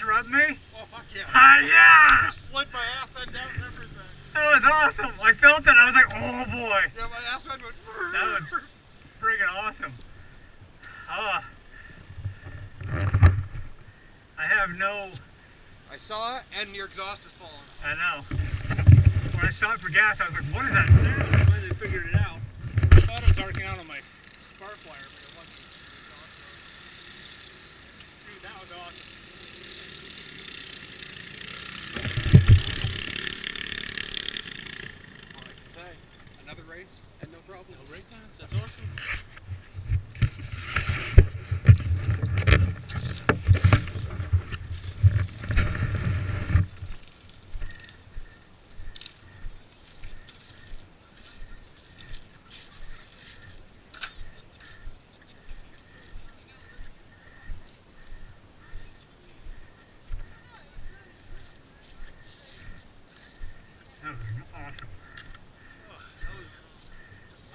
just rubbed me? Oh, fuck yeah. Yeah! Slid my ass end out and everything. That was awesome. I felt it. I was like, oh boy. Yeah, my ass end went. That was friggin' awesome. Oh. I have no... I saw it, and your exhaust is falling. I know. When I stopped for gas, I was like, what is that sound? I finally figured it out. I thought it was arcing out on my spark wire, but it wasn't. Dude, that was awesome. All I can say, another race, and no problem. No breakdowns, that's awesome. That was awesome.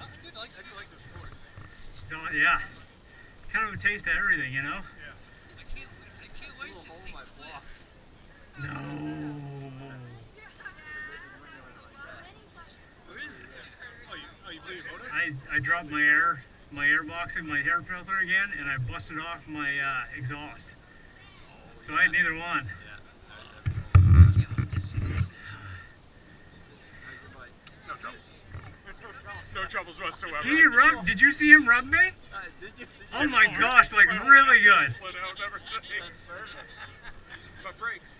Oh, I do like this course. Yeah. Kind of a taste of everything, you know? Yeah. I can't wait to see Cliff. No. Oh, you blew your motor? I dropped my air box in my air filter again, and I busted off my exhaust. So I had neither one. No troubles. No troubles whatsoever. Did you see him rub me? Did you? Oh my gosh, like really good. Slid out and everything. That's perfect. But brakes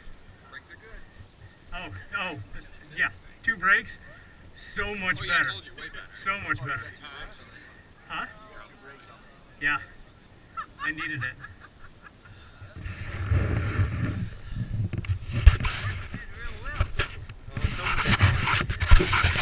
are good. Oh, yeah, 2 brakes, so much Yeah, better. I told you, way better. So much better. Huh? 2 brakes on this. Yeah, I needed it. Did real well.